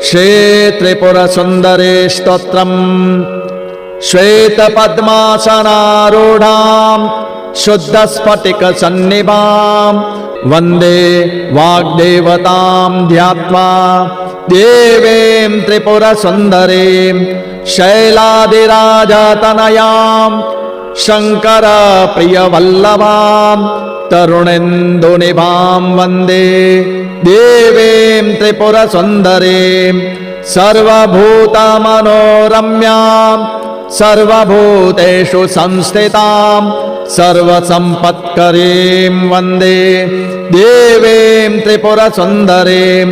श्री त्रिपुरसुन्दरी स्तोत्रम्। श्वेतपद्मासनारूढां शुद्धस्फटिकसन्निभां वन्दे वाग्देवतां ध्यात्वा देवीं त्रिपुरसुन्दरीं शैलादिराजतनयां शङ्करप्रियवल्लभां तरुणेन्दुनिभां वन्दे देवीं त्रिपुरसुन्दरीं सर्वभूतमनोरम्यां सर्वभूतेषु संस्थितां सर्वसम्पत्करीं वन्दे देवीं त्रिपुरसुन्दरीं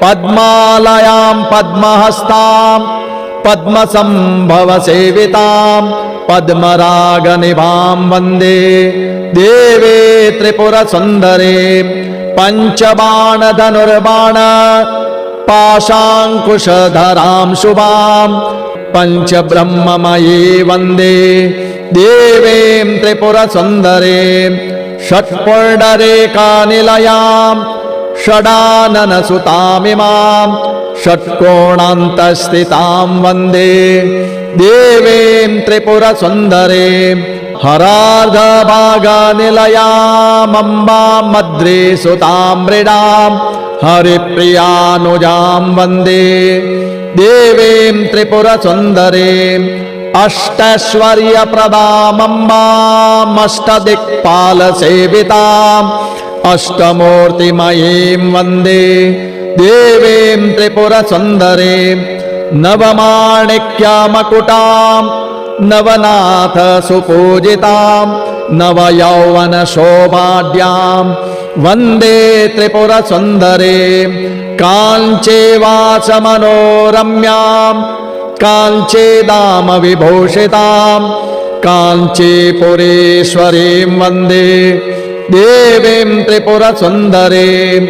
पद्मालयां पद्महस्तां पद्मसम्भवसेवितां पद्मरागनिभां वन्दे देवी त्रिपुरसुन्दरीं पञ्चबाणधनुर्बाण पाशाङ्कुशधरां शुभां पञ्चब्रह्ममयी वन्दे देवीं त्रिपुरसुन्दरीं षट्पुण्डरीकानिलयां षडाननसुतामिमां षट्कोणान्तस्थितां वन्दे देवीं त्रिपुरसुन्दरीं हरार्धभागनिलयामम्बां मद्रीसुतां मृडां हरिप्रियानुजां वन्दे देवीं त्रिपुरसुन्दरीं अष्टैश्वर्यप्रदामम्बामष्टदिक्पालसेविताम् अष्टमूर्तिमयीं वन्दे देवीं त्रिपुरसुन्दरीं नवमाणिक्यमकुटां नवनाथसुपूजितां नवयौवनशोभाढ्यां वन्दे त्रिपुरसुन्दरीं काञ्चीवासमनोरम्यां काञ्चीदामविभूषितां काञ्चीपुरीश्वरीं वन्दे देवीं त्रिपुरसुन्दरीं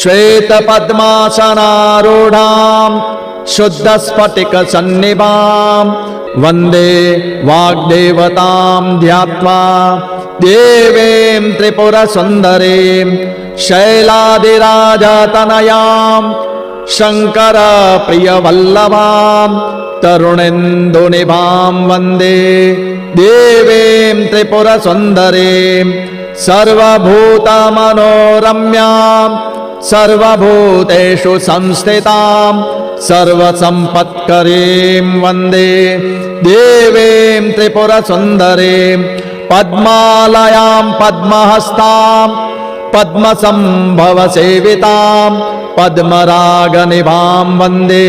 श्वेतपद्मासनारूढां शुद्धस्फटिकसन्निभां वन्दे वाग्देवतां ध्यात्वा देवीं त्रिपुरसुन्दरीं शैलादिराजतनयां शङ्करप्रियवल्लभां तरुणेन्दुनिभां वन्दे देवीं त्रिपुरसुन्दरीं सर्वभूतमनोरम्यां सर्वभूतेषु संस्थितां सर्वसम्पत्करीं वन्दे देवीं त्रिपुरसुन्दरीं पद्मालयां पद्महस्तां पद्मसम्भवसेवितां पद्मरागनिभां वन्दे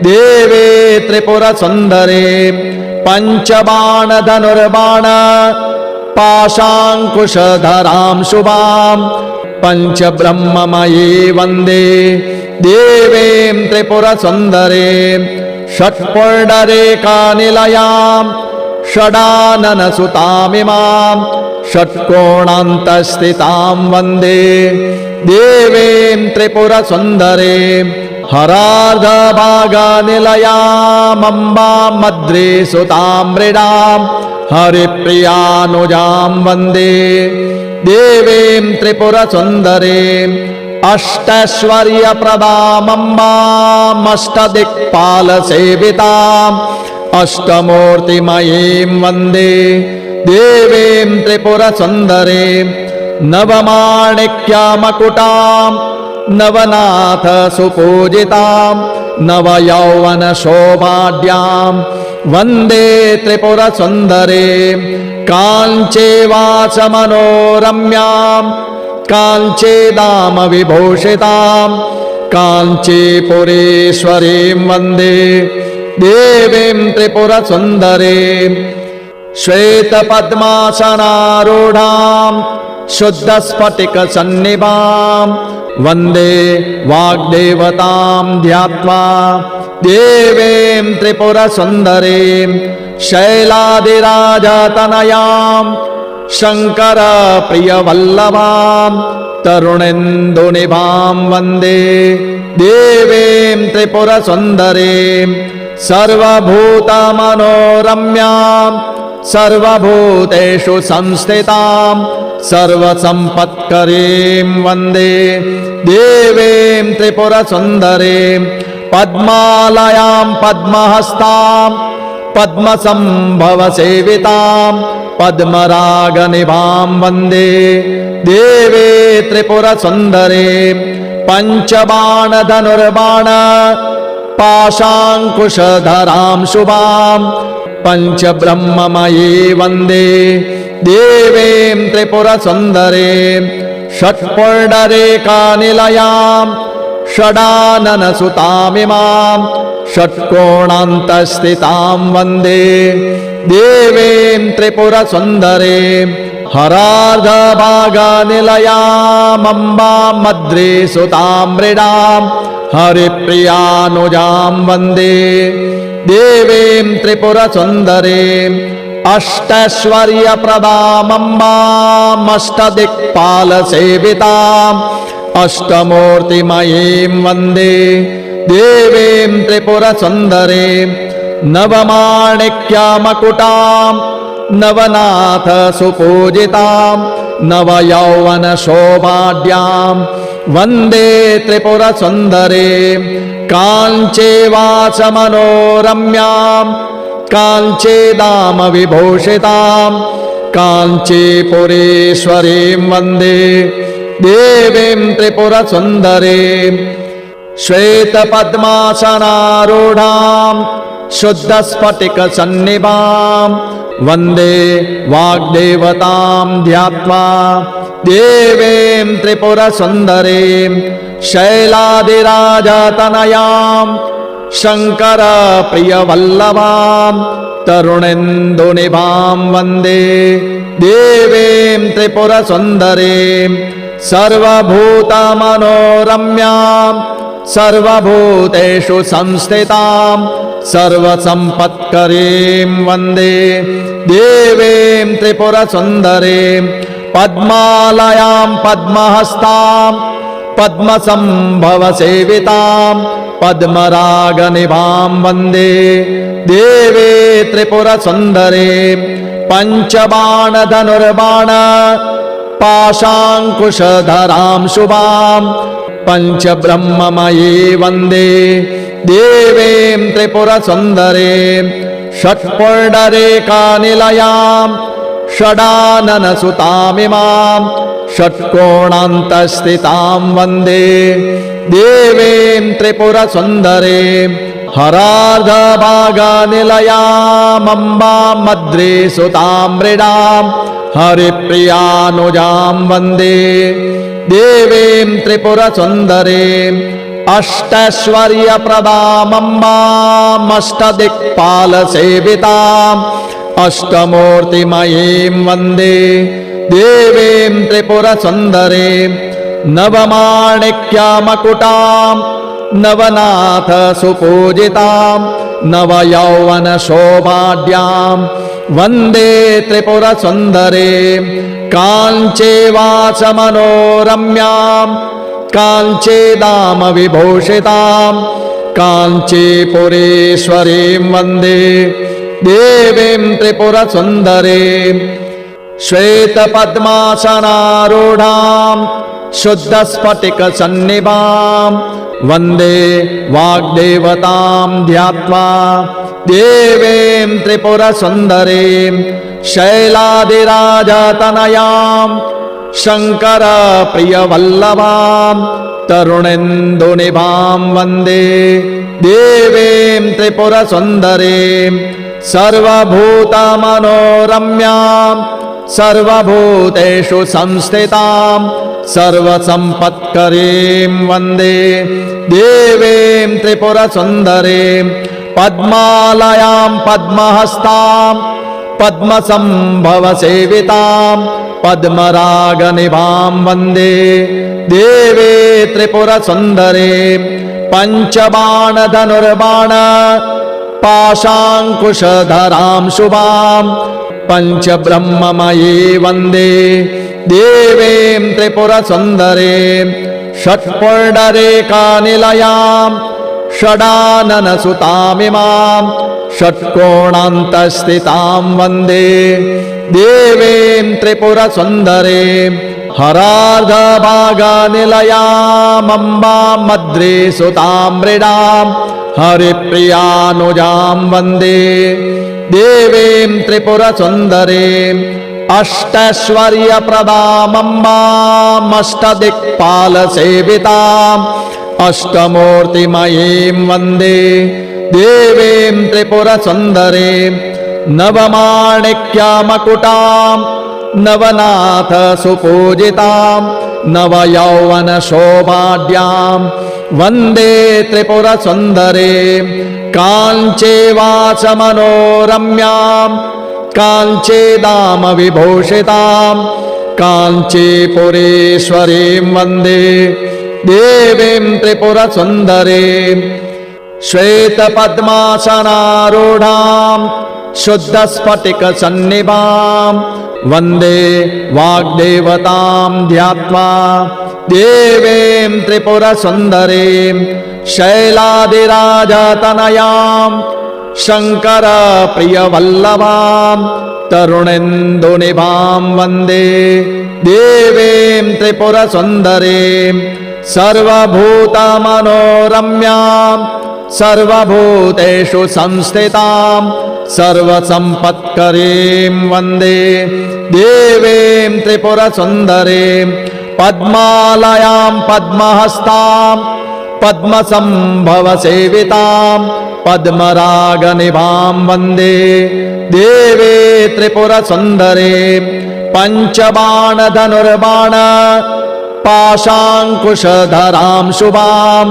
देवी त्रिपुरसुन्दरीं पञ्चबाणधनुर्बाण पाशाङ्कुशधरां शुभां पञ्चब्रह्ममयी वन्दे देवीं त्रिपुरसुन्दरीं षट्पुण्डरीकानिलयां षडाननसुतामिमां षट्कोणान्तस्थितां वन्दे देवीं त्रिपुरसुन्दरीं हरार्धभागनिलयामम्बां मद्रीसुतां मृडां हरिप्रियानुजां वन्दे देवीं त्रिपुरसुन्दरीं अष्टैश्वर्यप्रदामम्बामष्टदिक्पालसेविताम् अष्टमूर्तिमयीं वन्दे देवीं त्रिपुरसुन्दरीं नवमाणिक्यमकुटां नवनाथसुपूजितां नवयौवनशोभाढ्यां वन्दे त्रिपुरसुन्दरीं काञ्चीवासमनोरम्यां काञ्चीदामविभूषितां काञ्चीपुरीश्वरीं वन्दे देवीं त्रिपुरसुन्दरीं श्वेतपद्मासनारूढां शुद्धस्फटिकसन्निभां वन्दे वाग्देवतां ध्यात्वा देवीं त्रिपुरसुन्दरीं शैलादिराजतनयां शङ्करप्रियवल्लभां तरुणेन्दुनिभां वन्दे देवीं त्रिपुरसुन्दरीं सर्वभूतमनोरम्यां सर्वभूतेषु संस्थितां सर्वसम्पत्करीं वन्दे देवीं त्रिपुरसुन्दरीं पद्मालयां पद्महस्तां पद्मसंभवसेवितां पद्मरागनिभां वन्दे देवे त्रिपुरसुन्दरे पञ्चबाणधनुर्बाण पाशाङ्कुशधरां शुभां पञ्चब्रह्ममयी वन्दे देवीं त्रिपुरसुन्दरे षट्पुण्डरीकानिलयां षडाननसुतामिमां षट्कोणान्तस्थितां वन्दे देवीं त्रिपुरसुन्दरे हरार्धभागनिलयामम्बां मद्रीसुतां मृडां हरिप्रियानुजां वन्दे देवीं त्रिपुरसुन्दरे अष्टैश्वर्यप्रदामम्बामष्टदिक्पालसेविताम् अष्टमूर्तिमयीं वन्दे देवीं त्रिपुरसुन्दरे नवमाणिक्यमकुटां नवनाथसुपूजितां नवयौवनशोभाढ्यां वन्दे त्रिपुरसुन्दरे काञ्चीवासमनोरम्यां काञ्चीदामविभूषितां काञ्चीपुरीश्वरीं वन्दे देवीं त्रिपुरसुन्दरे श्वेतपद्मासनारूढां शुद्धस्फटिकसन्निभां वन्दे वाग्देवतां ध्यात्वा देवीं त्रिपुरसुन्दरीं शैलादिराजतनयां शङ्करप्रियवल्लभां तरुणेन्दुनिभां वन्दे देवीं त्रिपुरसुन्दरीं सर्वभूतमनोरम्यां सर्वभूतेषु संस्थितां सर्वसम्पत्करीं वन्दे देवीं त्रिपुरसुन्दरीं पद्मालयां पद्महस्तां पद्मसंभवसेवितां पद्मरागनिभां वन्दे देवी त्रिपुरसुन्दरे पञ्चबाणधनुर्बाण पाशाङ्कुशधरां शुभां पञ्चब्रह्ममयी वन्दे देवीं त्रिपुरसुन्दरे षट्पुण्डरीकानिलयां षडाननसुतामिमां षट्कोणान्तस्थितां वन्दे देवीं त्रिपुरसुन्दरे हरार्धभागनिलयामम्बां मद्रीसुतां मृडां हरिप्रियानुजां वन्दे देवीं त्रिपुरसुन्दरे अष्टैश्वर्यप्रदामम्बामष्टदिक्पालसेविताम् अष्टमूर्तिमयीं वन्दे देवीं त्रिपुरसुन्दरे नवमाणिक्यमकुटां नवनाथसुपूजितां नवयौवनशोभाढ्यां वन्दे त्रिपुरसुन्दरे काञ्चीवासमनोरम्यां काञ्चीदामविभूषितां काञ्चीपुरीश्वरीं वन्दे देवीं त्रिपुरसुन्दरीं श्वेतपद्मासनारूढां शुद्धस्फटिकसन्निभां वन्दे वाग्देवतां ध्यात्वा देवीं त्रिपुरसुन्दरीं शैलादिराजतनयां शङ्करप्रियवल्लभां तरुणेन्दुनिभां वन्दे देवीं त्रिपुरसुन्दरीं सर्वभूतमनोरम्यां सर्वभूतेषु संस्थितां सर्वसम्पत्करीं वन्दे देवीं त्रिपुरसुन्दरीं पद्मालयां पद्महस्तां पद्मसंभवसेवितां पद्मरागनिभां वन्दे देवी त्रिपुरसुन्दरे पञ्चबाणधनुर्बाण पाशाङ्कुशधरां शुभां पञ्चब्रह्ममयी वन्दे देवीं त्रिपुरसुन्दरे षट्पुण्डरीकानिलयां षडाननसुतामिमां षट्कोणान्तस्थितां वन्दे देवीं त्रिपुरसुन्दरे हरार्धभागनिलयामम्बां मद्रेसुतां मृडां हरिप्रियानुजां वन्दे देवीं त्रिपुरसुन्दरीम् अष्टैश्वर्यप्रदामम्बामष्टदिक्पालसेविताम् अष्टमूर्तिमयीं वन्दे देवीं त्रिपुरसुन्दरीं नवमाणिक्यमकुटां नवनाथ सुपूजितां नवयौवनशोभाढ्यां वन्दे त्रिपुरसुन्दरीं काञ्चीवासमनोरम्यां काञ्चीदामविभूषितां काञ्चीपुरेश्वरीं वन्दे देवीं त्रिपुरसुन्दरीं श्वेतपद्मासनारूढां शुद्धस्फटिकसन्निभां वन्दे वाग्देवतां ध्यात्वा देवीं त्रिपुरसुन्दरीं शैलादिराजतनयां शङ्करप्रियवल्लभां तरुणेन्दुनिभां वन्दे देवीं त्रिपुरसुन्दरीं सर्वभूतमनोरम्यां सर्वभूतेषु संस्थितां सर्वसम्पत्करीं वन्दे देवीं त्रिपुरसुन्दरीं पद्मालयां पद्महस्तां पद्मसम्भवसेवितां पद्मरागनिभां वन्दे देवी त्रिपुरसुन्दरीं पञ्चबाणधनुर्बाण पाशाङ्कुशधरां शुभां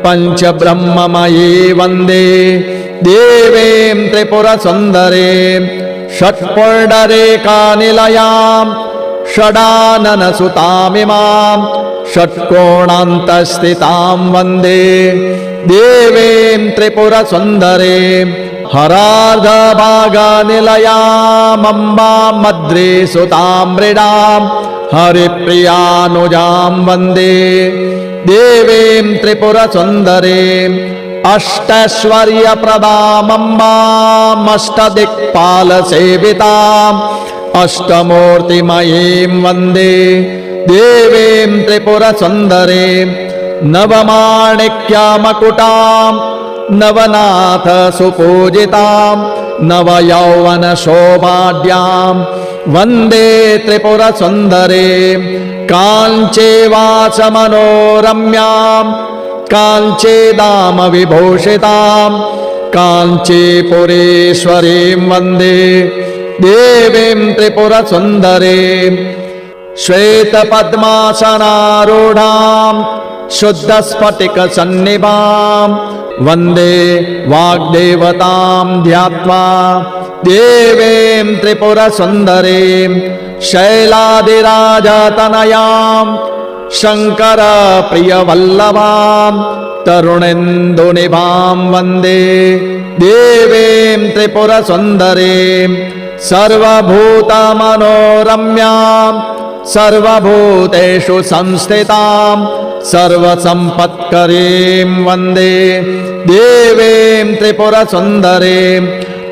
पञ्चब्रह्ममयी वन्दे देवीं त्रिपुरसुन्दरीं षट्पुण्डरीकानिलयां षडाननसुतामिमां षट्कोणान्तस्थितां वन्दे देवीं त्रिपुरसुन्दरीं हरार्धभागनिलयामम्बां मद्रेसुतां मृडां हरिप्रियानुजां वन्दे देवीं त्रिपुरसुन्दरीं अष्टैश्वर्यप्रदामम्बामष्टदिक्पालसेविताम् अष्टमूर्तिमयीं वन्दे देवीं त्रिपुरसुन्दरीं नवमाणिक्यमकुटां नवनाथ सुपूजितां नवयौवनशोभाढ्यां वन्दे त्रिपुरसुन्दरीं काञ्चीवासमनोरम्यां काञ्चीदामविभूषितां काञ्चीपुरेश्वरीं वन्दे देवीं त्रिपुरसुन्दरीं श्वेतपद्मासनारूढां शुद्धस्फटिकसन्निभां वन्दे वाग्देवतां ध्यात्वा देवीं त्रिपुरसुन्दरीं शैलादिराजतनयां शङ्करप्रियवल्लभां तरुणेन्दुनिभां वन्दे देवीं त्रिपुरसुन्दरीं सर्वभूतमनोरम्यां सर्वभूतेषु संस्थितां सर्वसम्पत्करीं वन्दे देवीं त्रिपुरसुन्दरीं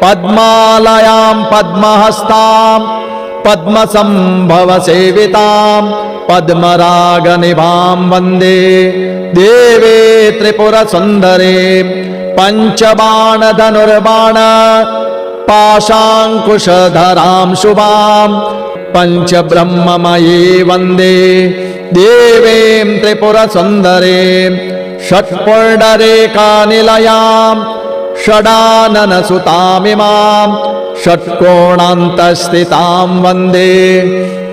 पद्मालयां पद्महस्तां पद्मसम्भवसेवितां पद्मरागनिभां वन्दे देवी त्रिपुरसुन्दरीं पञ्चबाणधनुर्बाण पाशाङ्कुशधरां शुभां पञ्चब्रह्ममयी वन्दे देवीं त्रिपुरसुन्दरीं षट्पुण्डरीकानिलयां षडाननसुतामिमां षट्कोणान्तस्थितां वन्दे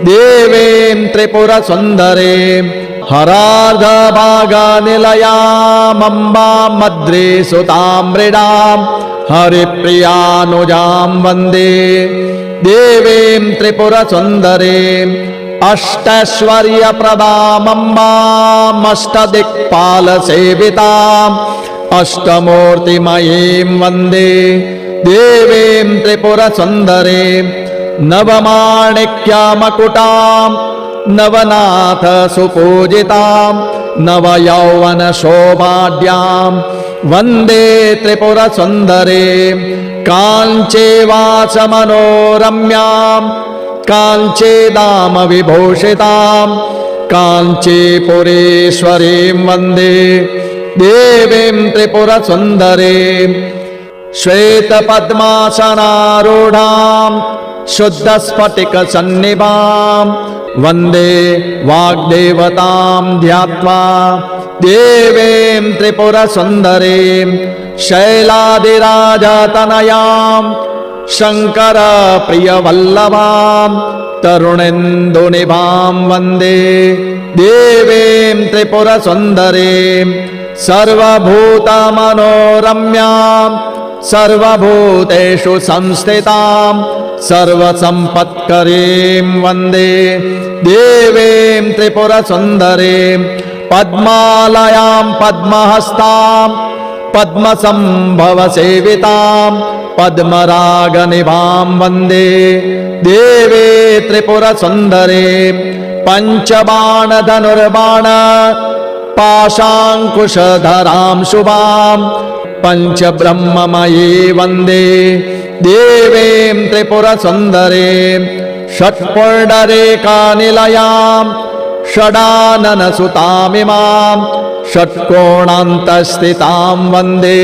देवीं त्रिपुरसुन्दरीं हरार्धभागनिलयामम्बां मद्रेसुतां मृडां हरिप्रियानुजां वन्दे देवीं त्रिपुरसुन्दरीं अष्टैश्वर्यप्रदामम्बामष्टदिक्पालसेविताम् अष्टमूर्तिमयीं वन्दे देवीं त्रिपुरसुन्दरीं नवमाणिक्यमकुटां नवनाथ सुपूजितां नवयौवनशोभाढ्यां वन्दे त्रिपुरसुन्दरीं काञ्चीवासमनोरम्यां काञ्चीदामविभूषितां काञ्चीपुरेश्वरीं वन्दे देवीं त्रिपुरसुन्दरीं श्वेतपद्मासनारूढां शुद्धस्फटिकसन्निभां वन्दे वाग्देवतां ध्यात्वा देवीं त्रिपुरसुन्दरीं शैलादिराजतनयां शङ्करप्रियवल्लभां तरुणेन्दुनिभां वन्दे देवीं त्रिपुरसुन्दरीं सर्वभूतमनोरम्यां सर्वभूतेषु संस्थितां सर्वसम्पत्करीं वन्दे देवीं त्रिपुरसुन्दरीं पद्मालयां पद्महस्तां पद्मसम्भवसेवितां पद्मरागनिभां वन्दे देवी त्रिपुरसुन्दरीं पञ्चबाणधनुर्बाण पाशाङ्कुशधरां शुभां पञ्चब्रह्ममयी वन्दे देवीं त्रिपुरसुन्दरीं षट्पुण्डरीकानिलयां षडाननसुतामिमां षट्कोणान्तस्थितां वन्दे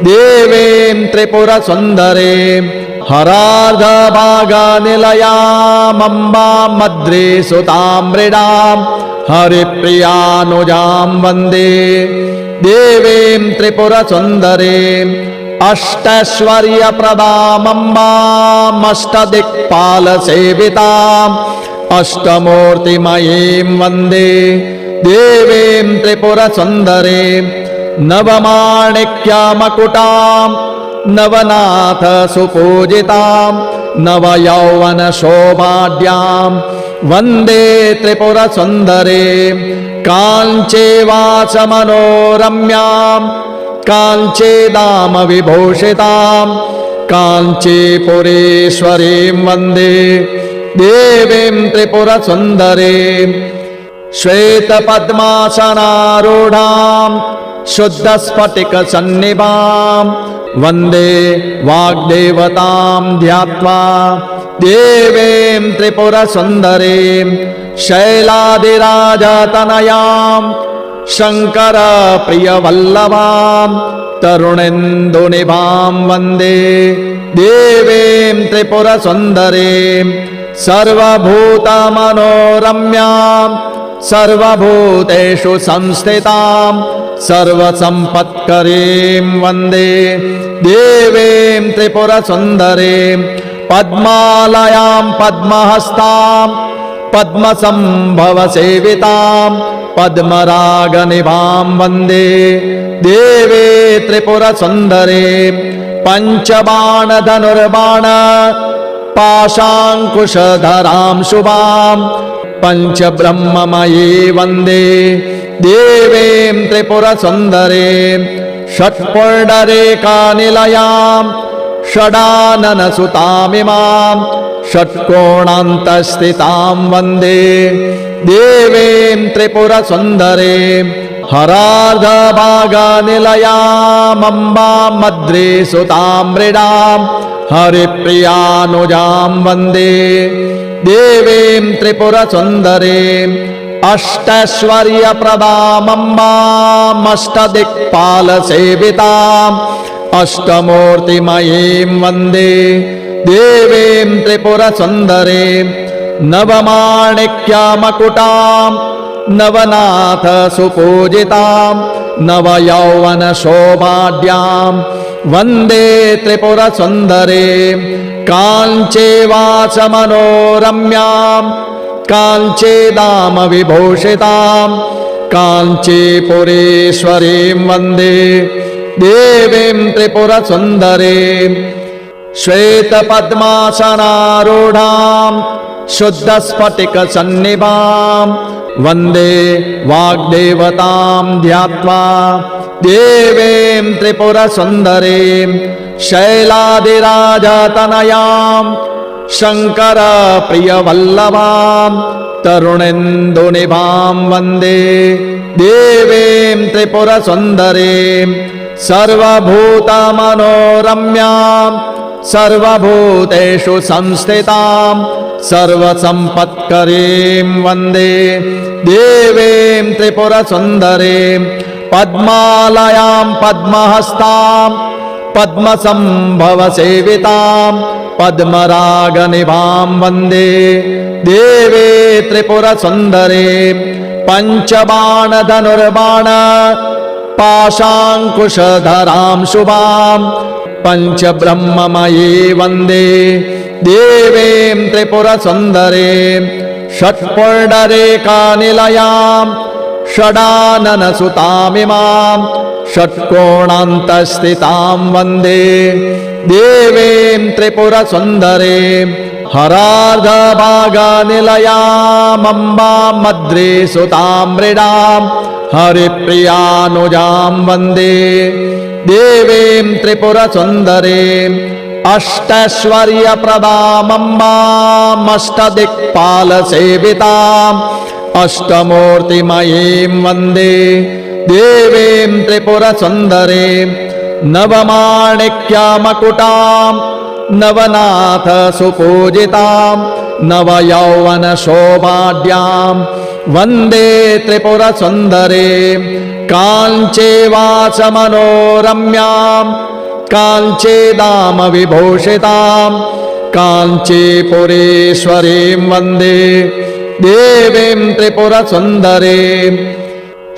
देवीं त्रिपुरसुन्दरीं हरार्धभागनिलयामम्बां मद्रीसुतां मृडां हरिप्रियानुजां वन्दे देवीं त्रिपुरसुन्दरीं अष्टैश्वर्यप्रदामम्बामष्टदिक्पालसेविताम् अष्टमूर्तिमयीं वन्दे देवीं त्रिपुरसुन्दरीं नवमाणिक्यमकुटां नवनाथसुपूजितां नवयौवनशोभाढ्यां वन्दे त्रिपुरसुन्दरीं काञ्चीवासमनोरम्यां काञ्चीदामविभूषितां काञ्चीपुरेश्वरीं वन्दे देवीं त्रिपुरसुन्दरीं श्वेतपद्मासनारूढां शुद्धस्फटिकसन्निभां वन्दे वाग्देवतां ध्यात्वा देवीं त्रिपुरसुन्दरीं शैलादिराजतनयां शङ्करप्रियवल्लभां तरुणेन्दुनिभां वन्दे देवीं त्रिपुरसुन्दरीं सर्वभूतमनोरम्यां सर्वभूतेषु संस्थितां सर्वसम्पत्करीं वन्दे देवीं त्रिपुरसुन्दरीं पद्मालयां पद्महस्तां पद्मसम्भवसेवितां पद्मरागनिभां वन्दे देवी त्रिपुरसुन्दरीं पञ्चबाणधनुर्बाण पाशाङ्कुशधरां शुभां पञ्चब्रह्ममयी वन्दे देवीं त्रिपुरसुन्दरीं षट्पुण्डरीकानिलयां षडाननसुतामिमां षट्कोणान्तस्थितां वन्दे देवीं त्रिपुरसुन्दरीं हरार्धभागनिलयामम्बां मद्रीसुतां मृडां हरिप्रियानुजां वन्दे देवीं त्रिपुरसुन्दरीं अष्टैश्वर्यप्रदामम्बामष्टदिक्पालसेविताम् अष्टमूर्तिमयीं वन्दे देवीं त्रिपुरसुन्दरीं नवमाणिक्यमकुटां नवनाथसुपूजितां नवयौवनशोभाढ्यां वन्दे त्रिपुरसुन्दरीं काञ्चीवासमनोरम्यां काञ्चीदामविभूषितां काञ्चीपुरेश्वरीं वन्दे देवीं त्रिपुरसुन्दरीं श्वेतपद्मासनारूढां शुद्धस्फटिकसन्निभां वन्दे वाग्देवतां ध्यात्वा देवीं त्रिपुरसुन्दरीं शैलादिराजतनयां शङ्करप्रियवल्लभां तरुणेन्दुनिभां वन्दे देवीं त्रिपुरसुन्दरीं सर्वभूतमनोरम्यां सर्वभूतेषु संस्थितां सर्वसम्पत्करीं वन्दे देवीं त्रिपुरसुन्दरीं पद्मालयां पद्महस्तां पद्मसम्भवसेवितां पद्मरागनिभां वन्दे देवी त्रिपुरसुन्दरीं पञ्चबाणधनुर्बाण पाशाङ्कुशधरां शुभां पञ्चब्रह्ममयी वन्दे देवीं त्रिपुरसुन्दरीं षट्पुण्डरीकानिलयां षडाननसुतामिमां षट्कोणान्तस्थितां वन्दे देवीं त्रिपुरसुन्दरीं हरार्धभागनिलयामम्बां मद्रीसुतां मृडां हरिप्रियानुजां वन्दे देवीं त्रिपुरसुन्दरीं अष्टैश्वर्यप्रदामम्बामष्टदिक्पालसेविताम् अष्टमूर्तिमयीं वन्दे देवीं त्रिपुरसुन्दरीं नवमाणिक्यमकुटां नवनाथसुपूजितां नवयौवनशोभाढ्यां वन्दे त्रिपुरसुन्दरीं काञ्चीवासमनोरम्यां काञ्चीदामविभूषितां काञ्चीपुरीश्वरीं वन्दे देवीं त्रिपुरसुन्दरीं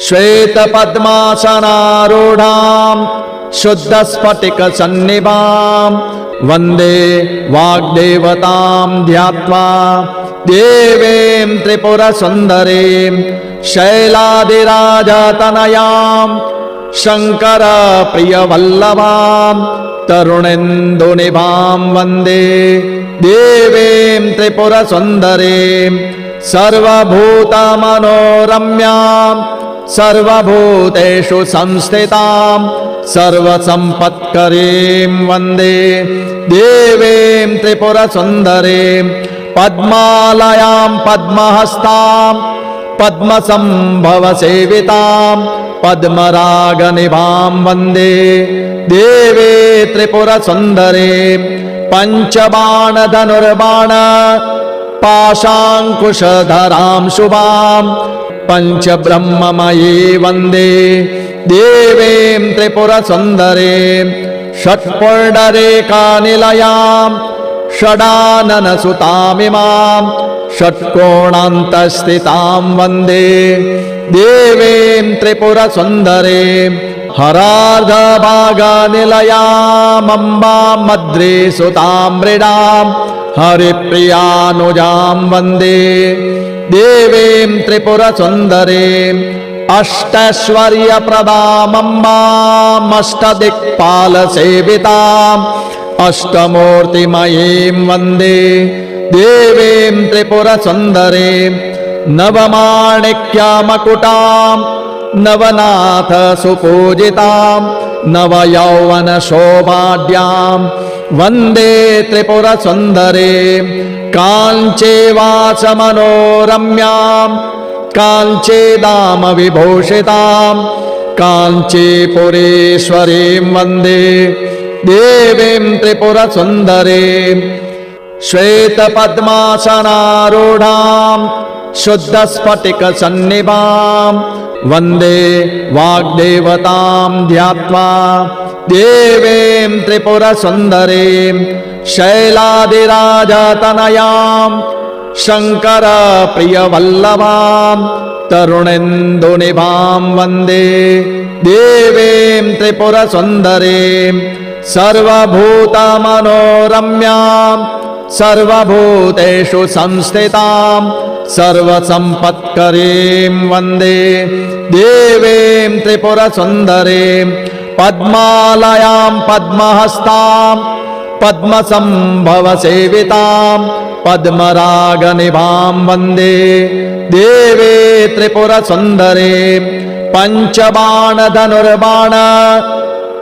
श्वेतपद्मासनारूढां शुद्धस्फटिकसन्निभां वन्दे वाग्देवतां ध्यात्वा देवीं त्रिपुरसुन्दरीं शैलादिराजतनयां शङ्करप्रियवल्लभां तरुणेन्दुनिभां वन्दे देवीं त्रिपुरसुन्दरीं सर्वभूतमनोरम्यां सर्वभूतेषु संस्थितां सर्वसम्पत्करीं वन्दे देवीं त्रिपुरसुन्दरीं पद्मालयां पद्महस्तां पद्मसम्भवसेवितां पद्मरागनिभां वन्दे देवी त्रिपुरसुन्दरीं पञ्चबाणधनुर्बाण पाशाङ्कुशधरां शुभां पञ्चब्रह्ममयी वन्दे देवीं त्रिपुरसुन्दरीं षट्पुण्डरीकानिलयां षडाननसुतामिमां षट्कोणान्तस्थितां वन्दे देवीं त्रिपुरसुन्दरीं हरार्धभागनिलयामम्बां मद्रीसुतां मृडां हरिप्रियानुजां वन्दे देवीं त्रिपुरसुन्दरीं अष्टैश्वर्यप्रदामम्बामष्टदिक्पालसेविताम् अष्टमूर्तिमयीं वन्दे देवीं त्रिपुरसुन्दरीं नवमाणिक्यमकुटां नवनाथसुपूजितां नवयौवनशोभाढ्यां वन्दे त्रिपुरसुन्दरीं काञ्चीवासमनोरम्यां काञ्चीदामविभूषितां काञ्चीपुरीश्वरीं वन्दे देवीं त्रिपुरसुन्दरीं श्वेतपद्मासनारूढां शुद्धस्फटिकसन्निभां वन्दे वाग्देवतां ध्यात्वा देवीं त्रिपुरसुन्दरीं शैलादिराजतनयां शङ्करप्रियवल्लभां तरुणेन्दुनिभां वन्दे देवीं त्रिपुरसुन्दरीं सर्वभूतमनोरम्यां सर्वभूतेषु संस्थितां सर्वसम्पत्करीं वन्दे देवीं त्रिपुरसुन्दरीं पद्मालयां पद्महस्तां पद्मसम्भवसेवितां पद्मरागनिभां वन्दे देवी त्रिपुरसुन्दरीं पञ्चबाणधनुर्बाण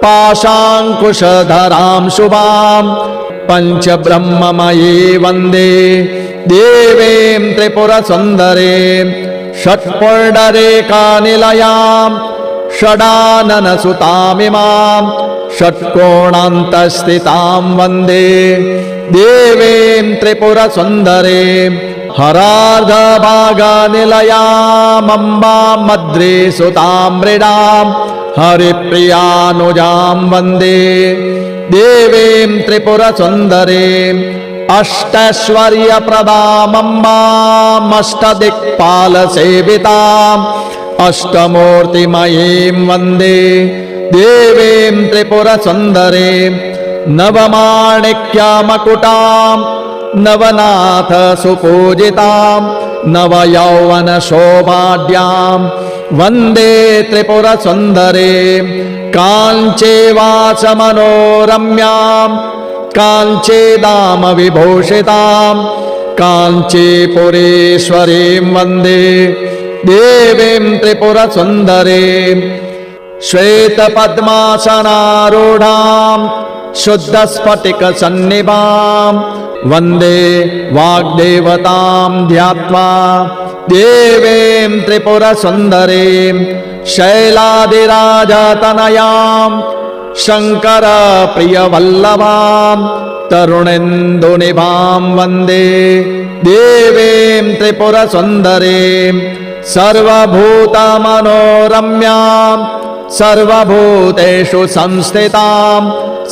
पाशाङ्कुशधरां शुभां पञ्चब्रह्ममयी वन्दे देवीं त्रिपुरसुन्दरीं षट्पुण्डरीकानिलयां षडाननसुतामिमां षट्कोणान्तस्थितां वन्दे देवीं त्रिपुरसुन्दरीं हरार्धभागनिलयामम्बां मद्रीसुतां मृडां हरिप्रियानुजां वन्दे देवीं त्रिपुरसुन्दरीम् अष्टैश्वर्यप्रदामम्बामष्टदिक्पालसेविताम् अष्टमूर्तिमयीं वन्दे देवीं त्रिपुरसुन्दरीं नवमाणिक्यमकुटां नवनाथसुपूजितां नवयौवनशोभाढ्यां वन्दे त्रिपुरसुन्दरीं काञ्चीवासमनोरम्यां काञ्चीदामविभूषितां काञ्चीपुरीश्वरीं वन्दे देवीं त्रिपुरसुन्दरीं श्वेतपद्मासनारूढां शुद्धस्फटिकसन्निभां वन्दे वाग्देवतां ध्यात्वा देवीं त्रिपुरसुन्दरीं शैलादिराजतनयां शङ्करप्रियवल्लभां तरुणेन्दुनिभां वन्दे देवीं त्रिपुरसुन्दरीं सर्वभूतमनोरम्यां सर्वभूतेषु संस्थितां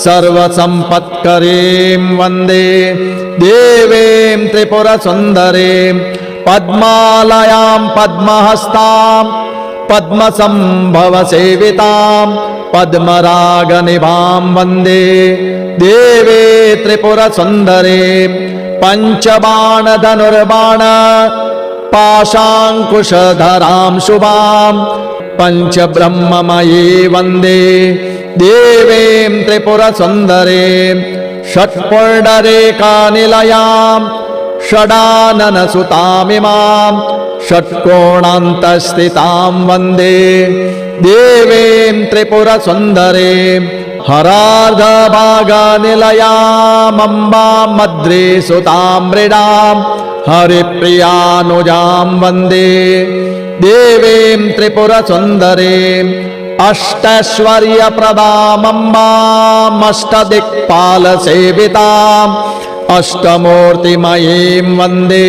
सर्वसम्पत्करीं वन्दे देवीं त्रिपुरसुन्दरीं पद्मालयां पद्महस्तां पद्मसम्भवसेवितां पद्मरागनिभां वन्दे देवी त्रिपुरसुन्दरीं पञ्चबाणधनुर्बाण पाशाङ्कुशधरां शुभां पञ्चब्रह्ममयी वन्दे देवीं त्रिपुरसुन्दरीं षट्पुण्डरीकानिलयां षडाननसुतामिमां षट्कोणान्तस्थितां वन्दे देवीं त्रिपुरसुन्दरीं हरार्धभागनिलयामम्बां मद्रीसुतां मृडां हरिप्रियानुजां वन्दे देवीं त्रिपुरसुन्दरीं अष्टैश्वर्यप्रदामम्बामष्टदिक्पालसेविताम् अष्टमूर्तिमयीं वन्दे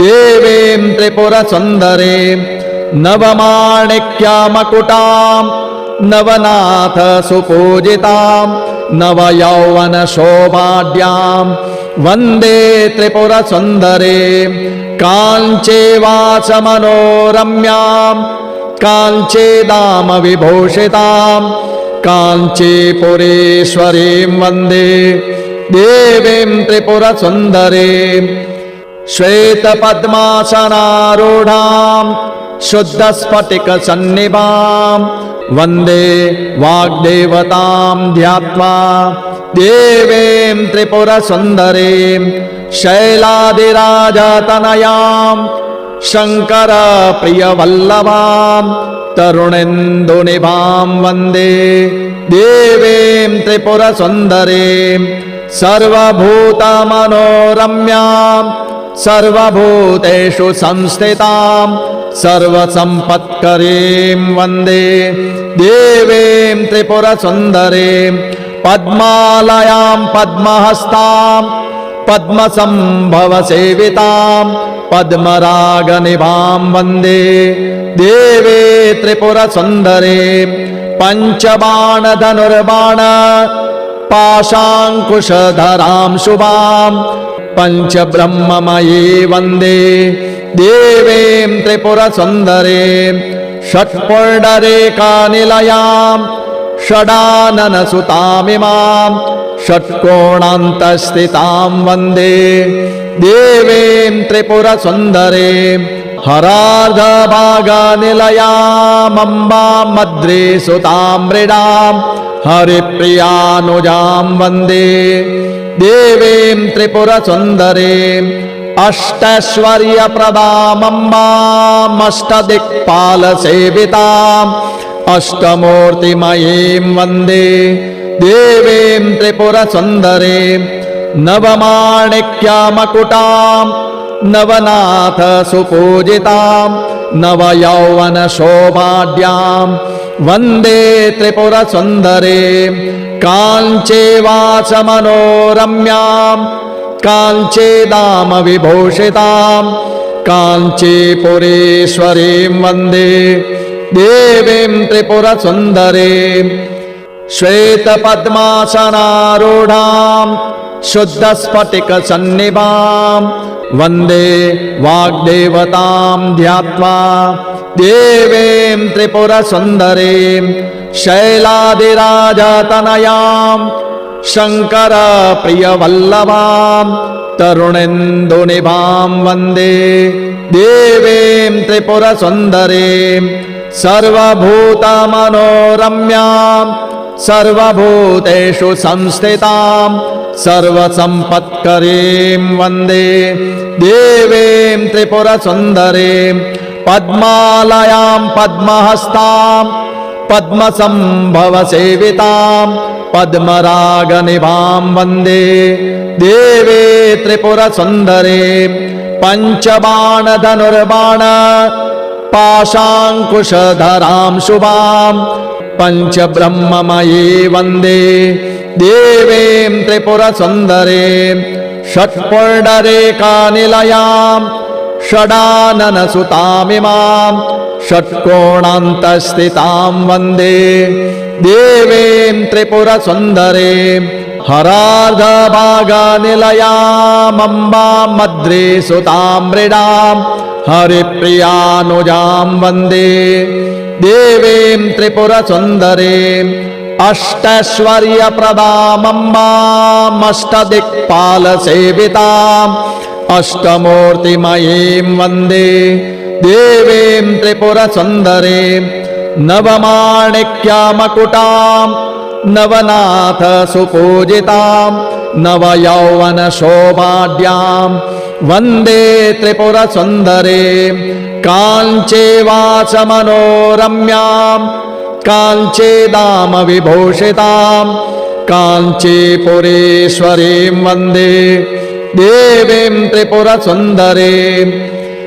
देवीं त्रिपुरसुन्दरीं नवमाणिक्यमकुटां नवनाथसुपूजितां नवयौवनशोभाढ्यां वन्दे त्रिपुरसुन्दरीं काञ्चीवासमनोरम्यां काञ्चीदामविभूषितां काञ्चीपुरीश्वरीं वन्दे देवीं त्रिपुरसुन्दरीं श्वेतपद्मासनारूढां शुद्धस्फटिकसन्निभां वन्दे वाग्देवतां ध्यात्वा देवीं त्रिपुरसुन्दरीं शैलादिराजतनयां शङ्करप्रियवल्लभां तरुणेन्दुनिभां वन्दे देवीं त्रिपुरसुन्दरीं सर्वभूतमनोरम्यां सर्वभूतेषु संस्थितां सर्वसम्पत्करीं वन्दे देवीं त्रिपुरसुन्दरीं पद्मालयां पद्महस्तां पद्मसम्भवसेवितां पद्मरागनिभां वन्दे देवी त्रिपुरसुन्दरीं पञ्चबाणधनुर्बाण पाशाङ्कुशधरां शुभां पञ्चब्रह्ममयी वन्दे देवीं त्रिपुरसुन्दरीं षट्पुण्डरीकानिलयां षडाननसुतामिमां षट्कोणान्तस्थितां वन्दे देवीं त्रिपुरसुन्दरीं हरार्धभागनिलयामम्बां मद्रीसुतां मृडां हरिप्रियानुजां वन्दे देवीं त्रिपुरसुन्दरीं अष्टैश्वर्यप्रदामम्बामष्टदिक्पालसेविताम् अष्टमूर्तिमयीं वन्दे देवीं त्रिपुरसुन्दरीं नवमाणिक्यमकुटां नवनाथसुपूजितां नवयौवनशोभाढ्यां वन्दे त्रिपुरसुन्दरीं काञ्ची वासमनोरम्यां काञ्चीदामविभूषितां काञ्चीपुरीश्वरीं वन्दे देवीं त्रिपुरसुन्दरीं श्वेतपद्मासनारूढां शुद्धस्फटिकसन्निभां वन्दे वाग्देवतां ध्यात्वा देवीं त्रिपुरसुन्दरीं शैलादिराजतनयां शङ्करप्रियवल्लभां तरुणेन्दुनिभां वन्दे देवीं त्रिपुरसुन्दरीं सर्वभूतमनोरम्यां सर्वभूतेषु संस्थितां सर्वसम्पत्करीं वन्दे देवीं त्रिपुरसुन्दरीं पद्मालयां पद्महस्तां पद्मसम्भवसेवितां पद्मरागनिभां वन्दे देवी त्रिपुरसुन्दरीं पञ्चबाणधनुर्बाण पाशाङ्कुशधरां शुभां पञ्चब्रह्ममयी वन्दे देवीं त्रिपुरसुन्दरीं षट्पुण्डरीकानिलयां षडाननसुतामिमां षट्कोणान्तस्थितां वन्दे देवीं त्रिपुरसुन्दरीं हरार्धभागनिलयामम्बां मद्रीसुतां मृडां हरिप्रियानुजां वन्दे देवीं त्रिपुरसुन्दरीं अष्टैश्वर्यप्रदामम्बामष्टदिक्पालसेविताम् अष्टमूर्तिमयीं वन्दे देवीं त्रिपुरसुन्दरीं नवमाणिक्यमकुटां नवनाथसुपूजितां नवयौवनशोभाढ्यां वन्दे त्रिपुरसुन्दरीं काञ्चीवासमनोरम्यां काञ्चीदामविभूषितां काञ्चीपुरीश्वरीं वन्दे देवीं त्रिपुरसुन्दरीं